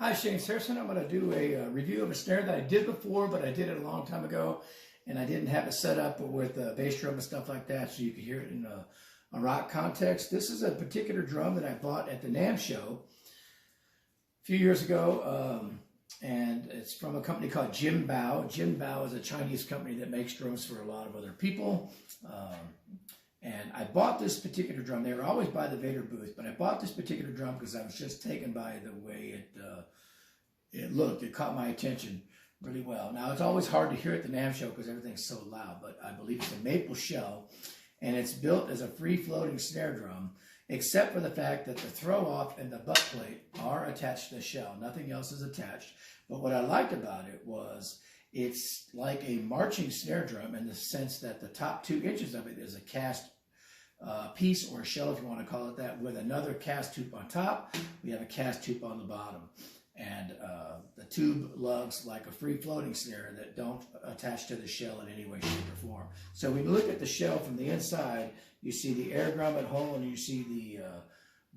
Hi, JamesAnimalHarrison. I'm going to do a review of a snare that I did before, but I did it a long time ago, and I didn't have it set up with a bass drum and stuff like that, so you could hear it in a rock context. This is a particular drum that I bought at the NAMM show a few years ago, and it's from a company called Jinbao. Jinbao is a Chinese company that makes drums for a lot of other people. And I bought this particular drum. They were always by the Vader booth, but I bought this particular drum because I was just taken by the way it looked. It caught my attention really well. Now, it's always hard to hear at the NAMM show because everything's so loud, but I believe it's a maple shell, and it's built as a free-floating snare drum, except for the fact that the throw-off and the butt plate are attached to the shell. Nothing else is attached. But what I liked about it was it's like a marching snare drum in the sense that the top 2 inches of it is a cast piece or shell, if you want to call it that, with another cast tube on top. We have a cast tube on the bottom. And the tube lugs like a free-floating snare that don't attach to the shell in any way, shape, or form. So when you look at the shell from the inside, you see the air grommet hole and you see the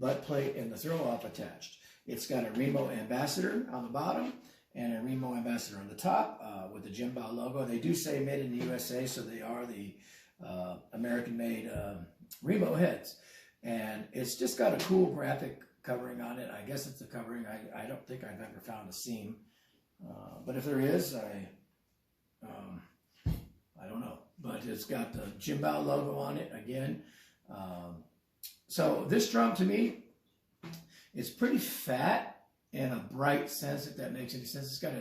butt plate and the throw-off attached. It's got a Remo ambassador on the bottom and a Remo ambassador on the top with the Jinbao logo. They do say made in the USA, so they are the American-made Remo heads. And it's just got a cool graphic covering on it. I guess it's a covering. I don't think I've ever found a seam. But if there is, I don't know. But it's got the Jinbao logo on it again. So this drum to me, it's pretty fat in a bright sense, if that makes any sense. It's got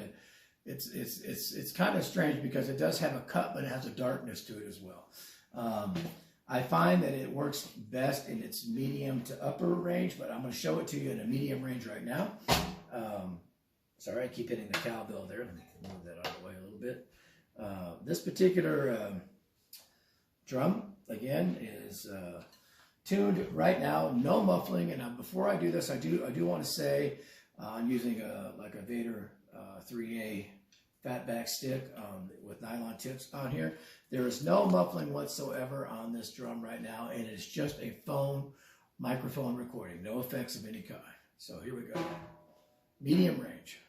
it's kind of strange because it does have a cut, but it has a darkness to it as well. I find that it works best in its medium to upper range, but I'm going to show it to you in a medium range right now. Sorry, I keep hitting the cowbell there. Let me move that out of the way a little bit. This particular drum, again, is tuned right now, no muffling. And before I do this, I do want to say I'm using like a Vader 3A fatback stick with nylon tips on here. There is no muffling whatsoever on this drum right now, and it's just a phone microphone recording, no effects of any kind. So here we go. Medium range.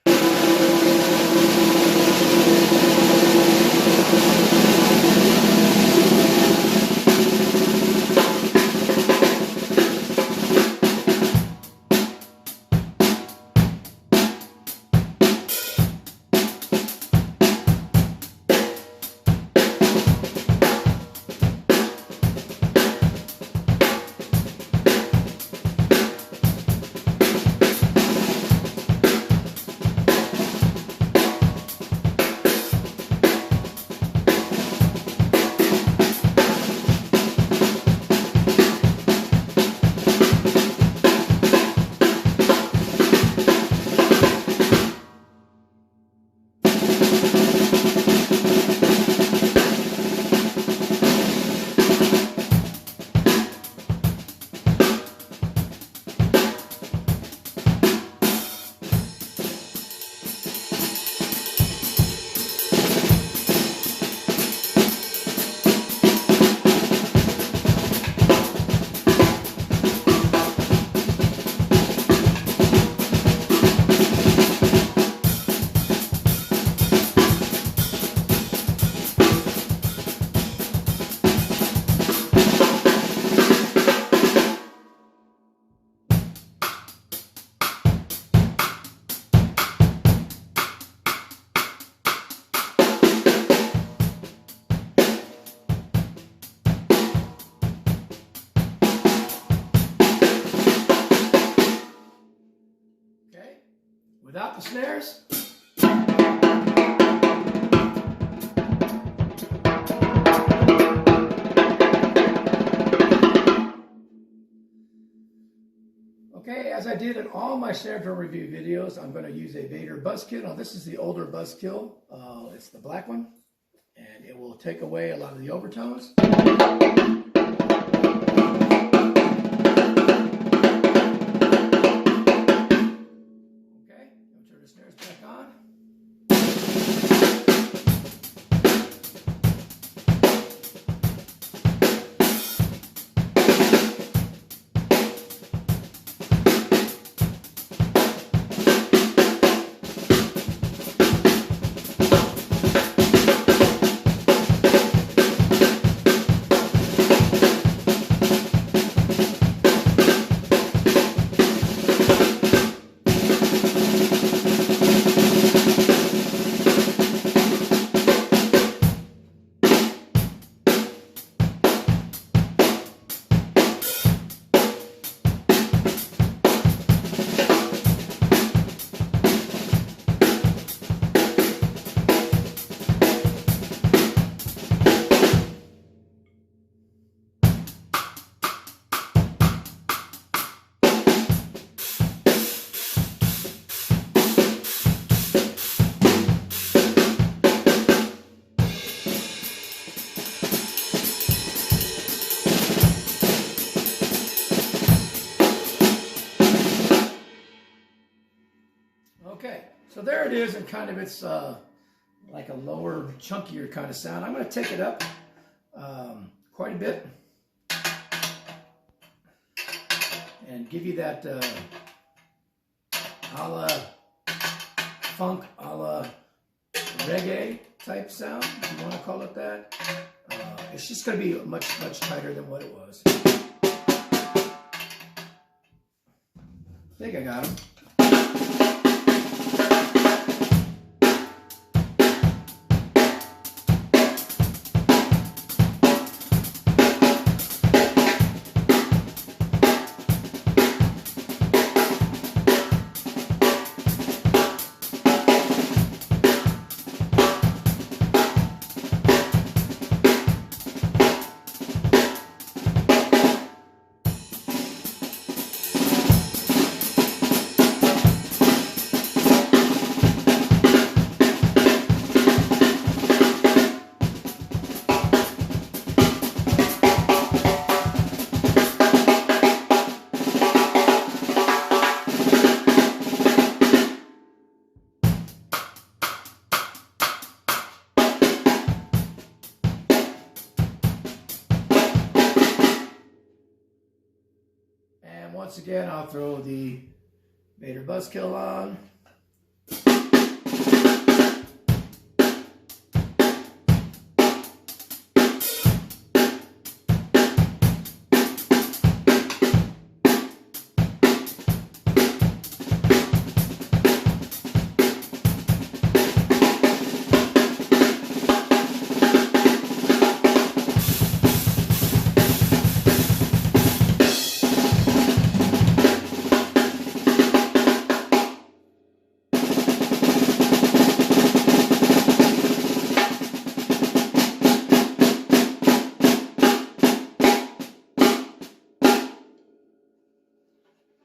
Without the snares. Okay, as I did in all my snare drum review videos, I'm going to use a Vader buzzkill. Now this is the older buzzkill. It's the black one, and it will take away a lot of the overtones. The snares back on. Okay, so there it is, and kind of it's like a lower, chunkier kind of sound. I'm going to take it up quite a bit and give you that a la funk, a la reggae type sound, if you want to call it that. It's just going to be much tighter than what it was. I think I got him. And once again, I'll throw the Vader Buzzkill on.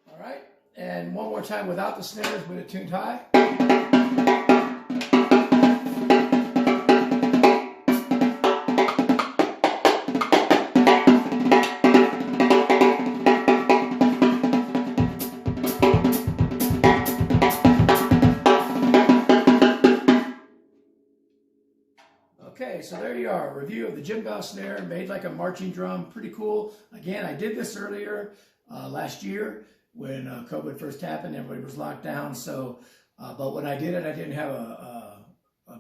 All right, and one more time without the snares, with it tuned high. Okay, so there you are, a review of the Jinbao snare, made like a marching drum, pretty cool. Again, I did this earlier last year when COVID first happened, everybody was locked down. So, but when I did it, I didn't have a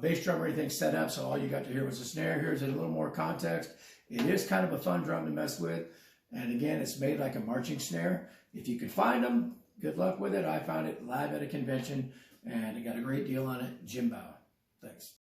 bass drum or anything set up, so all you got to hear was the snare. Here's a little more context. It is kind of a fun drum to mess with, and again, it's made like a marching snare. If you can find them, good luck with it. I found it live at a convention, and I got a great deal on it. Jinbao. Thanks.